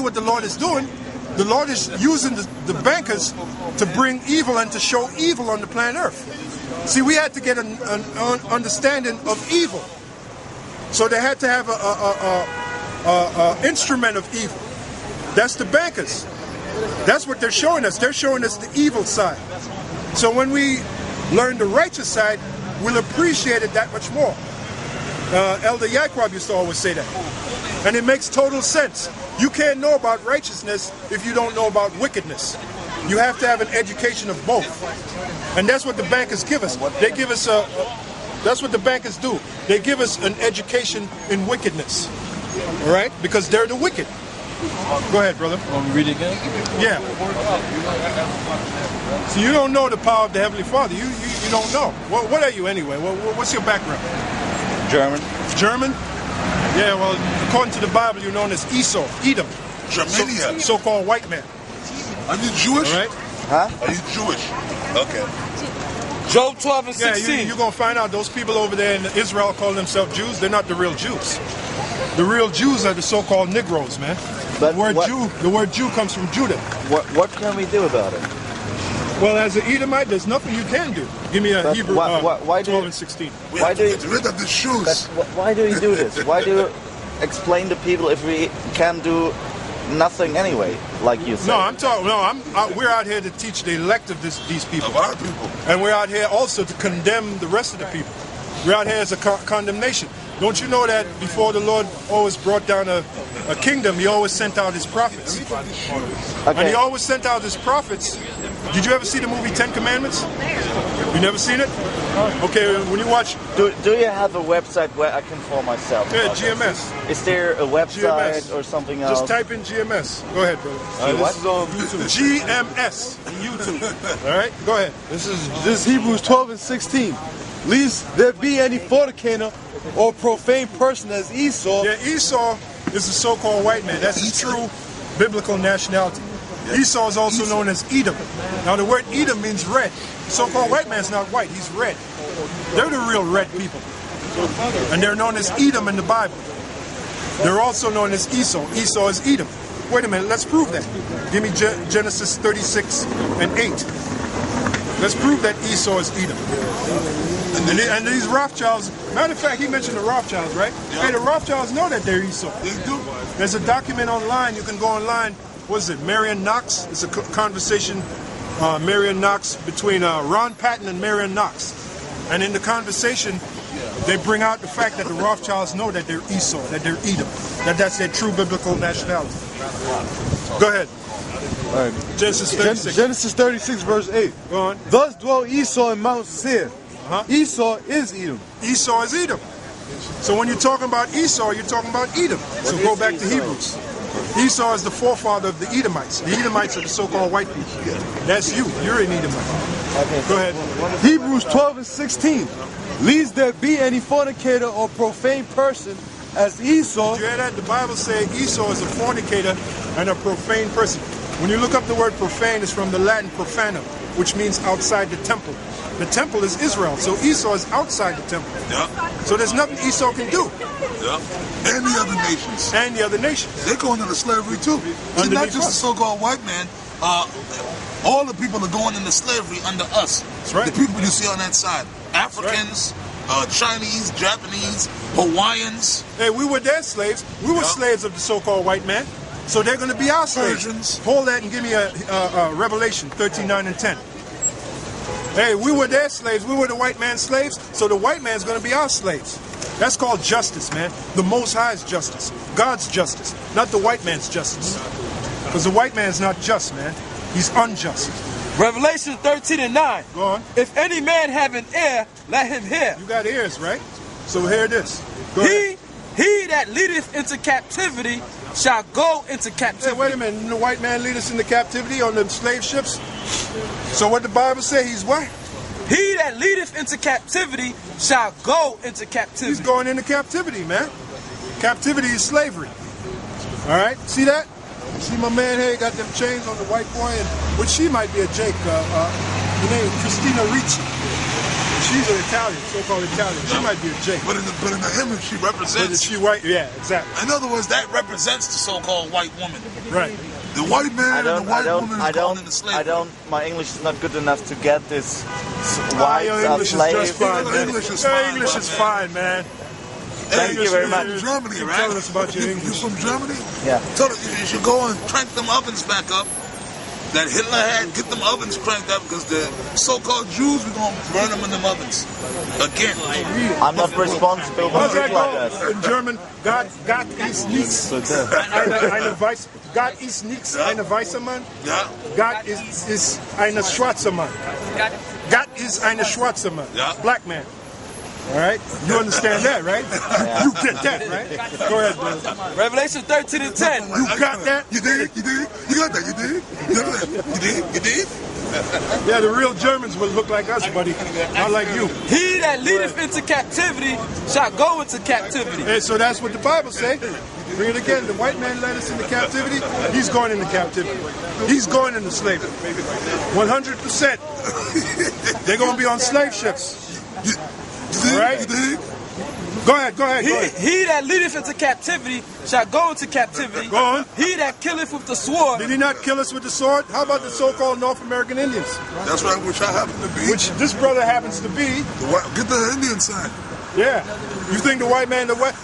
what the Lord is doing. The Lord is using the bankers to bring evil and to show evil on the planet Earth. See, we had to get an understanding of evil. So they had to have an instrument of evil. That's the bankers. That's what they're showing us. They're showing us the evil side. So when we learn the righteous side, we'll appreciate it that much more. Elder Yaquab used to always say that. And it makes total sense. You can't know about righteousness if you don't know about wickedness. You have to have an education of both. And that's what the bankers give us. They give us that's what the bankers do. They give us an education in wickedness. All right? Because they're the wicked. Go ahead, brother. Want me to read it again? Yeah. So you don't know the power of the Heavenly Father. You don't know. What are you anyway? What's your background? German. German? Yeah, well, according to the Bible, you're known as Esau, Edom. Germania. So-called white man. Are you Jewish? All right? Huh? Are you Jewish? Okay. Job 12 and 16. Yeah, you're going to find out those people over there in Israel call themselves Jews. They're not the real Jews. The real Jews are the so-called Negroes, man. But the word Jew comes from Judah. What can we do about it? Well, as an Edomite, there's nothing you can do. Give me a Hebrew why 12 and 16. Why do you get rid of the shoes? Why do you do this? Why do you explain to people if we can do nothing anyway, like you said? No, I'm talking. No, we're out here to teach the elect of these people. Of our people. And we're out here also to condemn the rest of the people. We're out here as a condemnation. Don't you know that before the Lord always brought down a kingdom, he always sent out his prophets. Okay. And he always sent out his prophets. Did you ever see the movie 10 Commandments? You never seen it? Okay, when you watch... Do you have a website where I can inform myself? Yeah, GMS. Is there a website GMS. or something else? Just type in GMS. Go ahead, brother. This is on YouTube. GMS. YouTube. All right, go ahead. This is Hebrews 12 and 16. Lest there be any fornicator or profane person as Esau. Yeah, Esau is the so-called white man. That's his true biblical nationality. Esau is also known as Edom. Now the word Edom means red. The so-called white man's not white, he's red. They're the real red people. And they're known as Edom in the Bible. They're also known as Esau. Esau is Edom. Wait a minute, let's prove that. Give me Genesis 36 and 8. Let's prove that Esau is Edom. And these Rothschilds, matter of fact, he mentioned the Rothschilds, right? Yeah. Hey, the Rothschilds know that they're Esau. They do. There's a document online, you can go online, what is it, Marion Knox? It's a conversation, Marion Knox, between Ron Patton and Marion Knox. And in the conversation, they bring out the fact that the Rothschilds know that they're Esau, that they're Edom, that's their true biblical nationality. Go ahead. All right. Genesis 36. Genesis 36 verse 8. Go on. Thus dwelt Esau in Mount Seir. Esau is Edom. Esau is Edom. So when you're talking about Esau, you're talking about Edom. So go back to Hebrews. Esau is the forefather of the Edomites. The Edomites are the so-called white people. That's you. You're an Edomite. Go ahead. Hebrews 12 and 16. Lest there be any fornicator or profane person as Esau. Did you hear that? The Bible says Esau is a fornicator and a profane person. When you look up the word profane, it's from the Latin profano, which means outside the temple. The temple is Israel, so Esau is outside the temple. Yeah. So there's nothing Esau can do. Yeah. And the other nations. And the other nations. They're going into slavery too. It's not just the so-called white man. All the people are going into slavery under us. That's right. The people you see on that side. Africans, Chinese, Japanese, Hawaiians. Hey, we were their slaves. We were slaves of the so-called white man. So they're going to be our slaves. Persians. Hold that and give me a Revelation 13:9 and 10. Hey, we were their slaves. We were the white man's slaves. So the white man's going to be our slaves. That's called justice, man. The Most High's justice. God's justice. Not the white man's justice. Because the white man's not just, man. He's unjust. Revelation 13 and 9. Go on. If any man have an ear, let him hear. You got ears, right? So hear this. Go ahead. He that leadeth into captivity shall go into captivity. Hey, wait a minute. Didn't the white man lead us into captivity on the slave ships? So what the Bible say? He's what? He that leadeth into captivity shall go into captivity. He's going into captivity, man. Captivity is slavery. All right? See that? See my man here got them chains on the white boy, and which she might be a Jake. Her name is Christina Ricci. She she's an Italian, so-called Italian. She might be a J. But in the image, she But represents. is she white? Yeah, exactly. In other words, that represents the so-called white woman. Right. The white man and the white woman is gone into slavery. My English is not good enough to get this white Your English is slave. just fine. Your English is Your fine, English is fine, man. Thank you very much. You're from Germany, Keep right? telling us about your You English. from Germany? Yeah. Tell them you should go and crank them ovens back up that Hitler had. Get them ovens cranked up because the so-called Jews, we're going to burn them in them ovens. Again. I'm not responsible for How's that Hitler go does. in German? Gott ist nichts. Gott ist nichts, eine weiße Mann. Yeah. Gott ist eine schwarze Mann. Gott ist eine schwarze Mann. Yeah. Black man. All right? You understand that, right? You get that, right? Go ahead, brother. Revelation 13 and 10. You got that? You did? You did? You got that? You did? You did? You did? Yeah, the real Germans will look like us, buddy. Not like you. He that leadeth into captivity shall go into captivity. Hey, so that's what the Bible says. Bring it again. The white man led us into captivity. He's going into captivity. He's going into slavery. 100%. They're going to be on slave ships. You Right? did? Go ahead, go ahead, go ahead. He that leadeth into captivity shall go into captivity. Go on. He that killeth with the sword. Did he not kill us with the sword? How about the so-called North American Indians? That's right, which I happen to be. Which this brother happens to be. Get the Indian side. Yeah. You think the white man, Look, let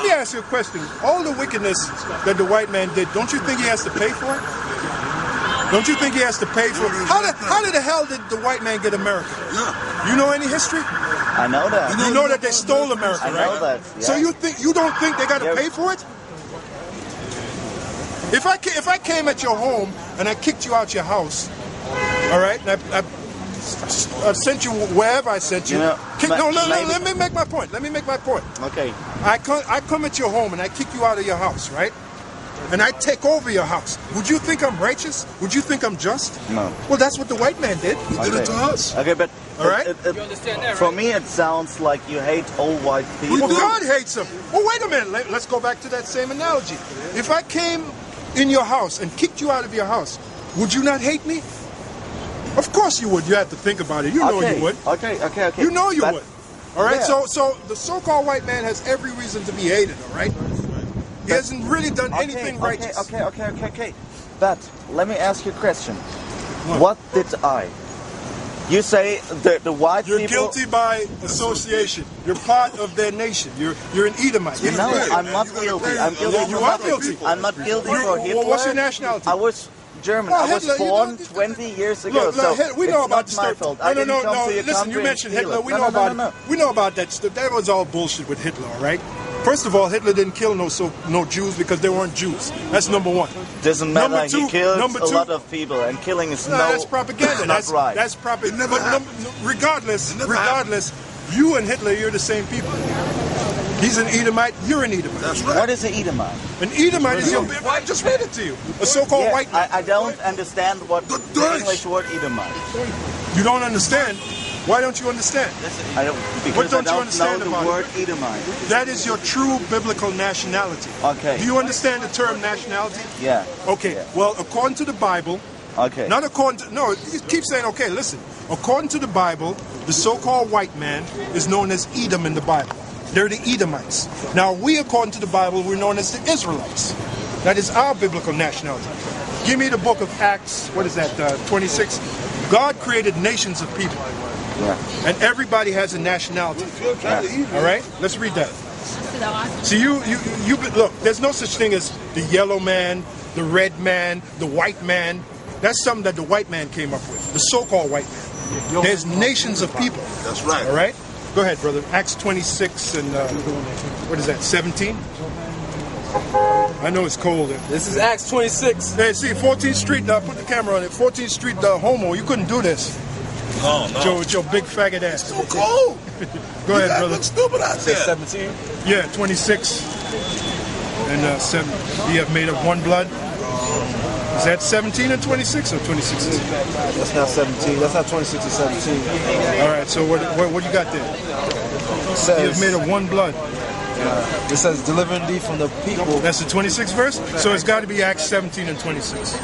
me ask you a question. All the wickedness that the white man did, don't you think he has to pay for it? Don't you think he has to pay for it? How the hell did the white man get America? Yeah. You know any history? I know that. You know that they stole America, I right? know that. Yeah. So you don't think they got to Yeah. pay for it? If I came at your home and I kicked you out your house, all right, and I sent you wherever I sent you. You know, Let me make my point. Okay. I come at your home and I kick you out of your house, right? And I take over your house. Would you think I'm righteous? Would you think I'm just? No. Well, that's what the white man did. He did it to us. Okay, but All right. For me, it sounds like you hate all white people. Well, God hates them. Well, wait a minute. Let's go back to that same analogy. If I came in your house and kicked you out of your house, would you not hate me? Of course you would. You have to think about it. You know you would. Okay. You know you But- would. All right. Yeah. So the so-called white man has every reason to be hated. All right. He hasn't really done anything righteous. Okay. But let me ask you a question. What did I? You say the white You're people. guilty by association. You're part of their nation. You're an Edomite. No, I'm not guilty. I'm guilty. You for are nothing. guilty. I'm not guilty for Hitler. Well, what's your nationality? I was German. Well, I was Hitler, you born know, 20 years ago. Look, so we know it's about not the my story. fault. I didn't come to your Listen, country you and mentioned steal Hitler. it. We No, know no, about no, no. We know about that stuff. That was all bullshit with Hitler, all right? First of all, Hitler didn't kill no Jews because they weren't Jews. That's number one. Doesn't matter. Number two- He killed number a two- lot of people, and killing is No, that's propaganda. not right. That's propaganda. But regardless, you and Hitler, you're the same people. He's an Edomite. You're an Edomite. That's right. What is an Edomite? An Edomite is your. I just read it to you. A so-called Yeah, white man. I don't understand what The the Dutch. English word Edomite. You don't understand. Why don't you understand? I don't because don't you I don't understand know the about it? word Edomite. That is your true biblical nationality. Okay. Do you understand the term nationality? Yeah. Okay. Yeah. Well, according to the Bible, Okay. not according to no, you keep saying okay. Listen, according to the Bible, the so-called white man is known as Edom in the Bible. They're the Edomites. Now we, according to the Bible, we're known as the Israelites. That is our biblical nationality. Give me the book of Acts. What is that? 26. God created nations of people, Yeah. and everybody has a nationality. All right, let's read that. See, you look. There's no such thing as the yellow man, the red man, the white man. That's something that the white man came up with. The so-called white man. There's nations of people. That's right. All right. Go ahead, brother. Acts 26 and what is that? 17. I know it's cold. This is Acts 26. Hey, see, 14th Street. Put the camera on it. 14th Street, homo. You couldn't do this. No. With your big faggot ass. So cold. Go ahead, brother. Look stupid out there. 17. Yeah, 26 and 7. You have made of one blood. Is that 17 and 26 or 26? That's not 17. That's not 26 or 17. All right. So what you got there? It You have says, made of one blood. it says delivering thee from the people. That's the 26th verse. So it's got to be Acts 17 and 26.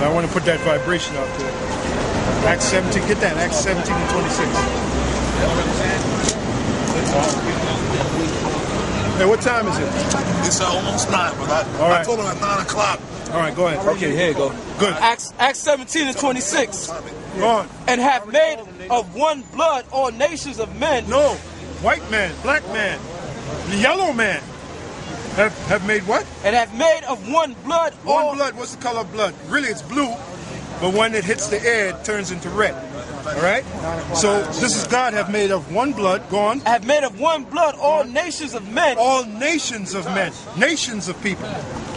I want to put that vibration out there. Acts 17, get that, Acts 17 and 26. Hey, what time is it? It's almost 9, but All right. I told him at 9 o'clock. All right, go ahead. Okay, here you go. Good. Acts 17 and 26. Go on. And have made of one blood all nations of men. No, white man, black man, the yellow man have made what? And have made of one blood all... One blood, what's the color of blood? Really, it's blue, but when it hits the air, it turns into red. All right? So this is God have made of one blood. Go on. Have made of one blood all nations of men. All nations of men. Nations of people.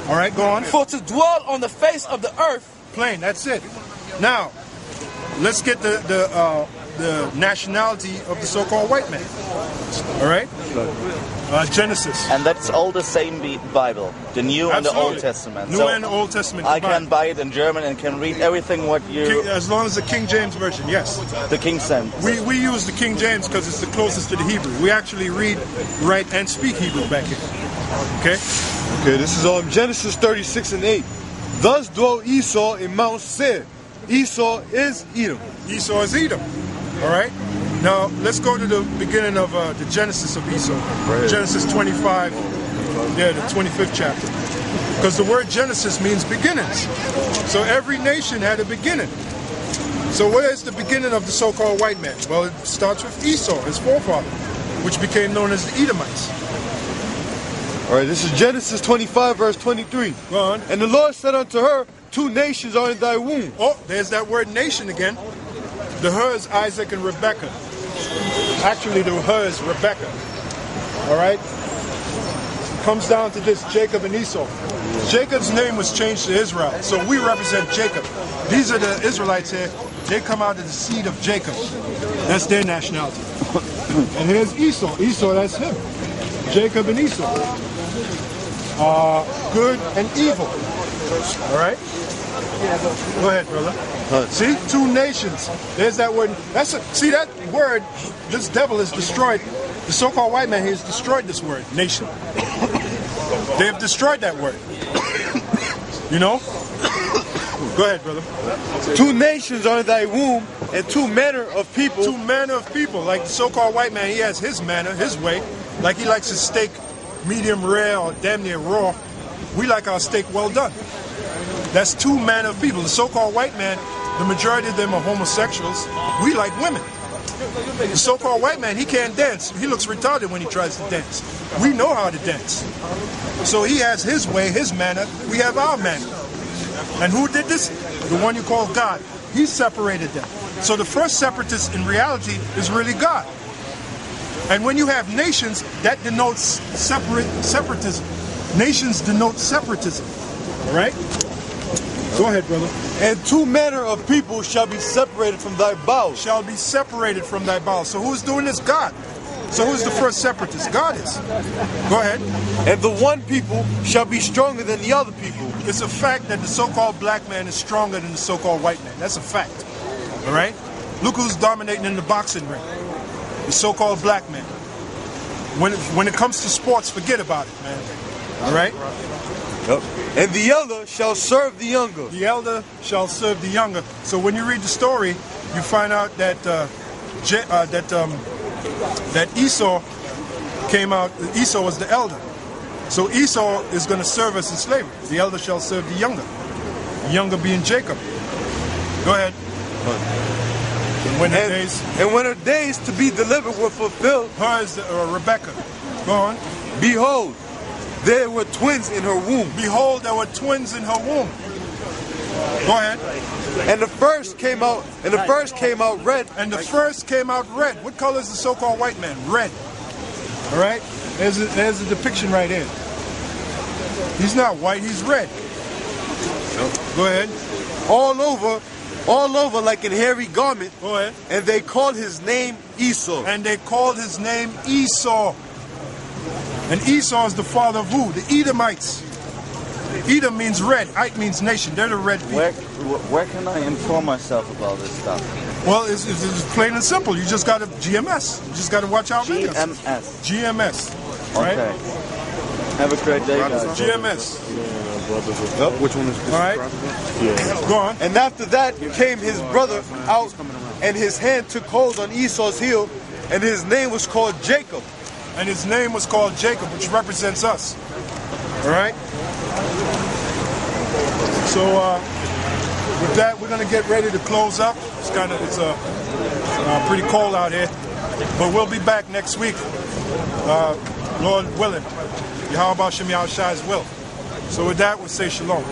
All right, go on. For to dwell on the face of the earth. Plain, that's it. Now, let's get the nationality of the so-called white man. All right? Genesis. And that's all the same Bible, the New and the Absolutely. Old Testament. New and the Old Testament. I combined. can buy it in German and can read everything what you... As long as the King James Version, yes. The King sent. We use the King James because it's the closest to the Hebrew. We actually read, write, and speak Hebrew back here. Okay? Okay, this is Genesis 36 and 8. Thus dwelt Esau in Mount Seir. Esau is Edom. Esau is Edom. All right? Now, let's go to the beginning of the Genesis of Esau. Right. Genesis 25, the 25th chapter. Because the word Genesis means beginnings. So every nation had a beginning. So what is the beginning of the so-called white man? Well, it starts with Esau, his forefather, which became known as the Edomites. All right, this is Genesis 25, verse 23. Go on. And the Lord said unto her, 2 nations are in thy womb. Oh, there's that word nation again. The her is Isaac and Rebekah. Actually, the her is Rebekah. All right? Comes down to this, Jacob and Esau. Jacob's name was changed to Israel, so we represent Jacob. These are the Israelites here. They come out of the seed of Jacob. That's their nationality. And here's Esau. Esau, that's him. Jacob and Esau. Good and evil. All right? Go ahead, brother. See, 2 nations. There's that word. See that word. This devil has destroyed. The so-called white man has destroyed this word, nation. They have destroyed that word. You know? Go ahead, brother. 2 nations are in thy womb, and 2 manner of people. 2 manner of people. Like the so-called white man, he has his manner, his way. Like he likes his steak medium rare or damn near raw. We like our steak well done. That's 2 manner of people. The so-called white man, the majority of them are homosexuals. We like women. The so-called white man, he can't dance. He looks retarded when he tries to dance. We know how to dance. So he has his way, his manner. We have our manner. And who did this? The one you call God. He separated them. So the first separatist in reality is really God. And when you have nations, that denotes separatism. Nations denote separatism. All right? Go ahead, brother. And 2 manner of people shall be separated from thy bowels. Shall be separated from thy bowels. So who's doing this? God. So who's the first separatist? God is. Go ahead. And the one people shall be stronger than the other people. It's a fact that the so-called black man is stronger than the so-called white man. That's a fact. All right? Look who's dominating in the boxing ring. The so-called black man. When it comes to sports, forget about it, man. All right? Yep. And the elder shall serve the younger. The elder shall serve the younger. So when you read the story, you find out that that Esau came out. Esau was the elder. So Esau is going to serve us in slavery. The elder shall serve the younger. The younger being Jacob. Go ahead. And when her days to be delivered were fulfilled, her is Rebekah. Go on. Behold, there were twins in her womb. Behold, there were twins in her womb. Go ahead. And the first came out. And the first came out red. And the first came out red. What color is the so-called white man? Red. All right. There's a depiction right here. He's not white. He's red. Go ahead. All over like a hairy garment. Go ahead. And they called his name Esau. And they called his name Esau. And Esau is the father of who? The Edomites. Edom means red. Ite means nation. They're the red people. Where can I inform myself about this stuff? Well, it's plain and simple. You just got to GMS. You just got to watch our videos. GMS. GMS. Right? Okay. Have a great day, guys. GMS. Yep. Which one is this? All right. Go on. And after that came his brother out, and his hand took hold on Esau's heel, and his name was called Jacob. And his name was called Jacob, which represents us. All right. So with that, we're gonna get ready to close up. It's pretty cold out here, but we'll be back next week, Lord willing. Yahweh Shem Yahushai's will. So with that, we'll say shalom.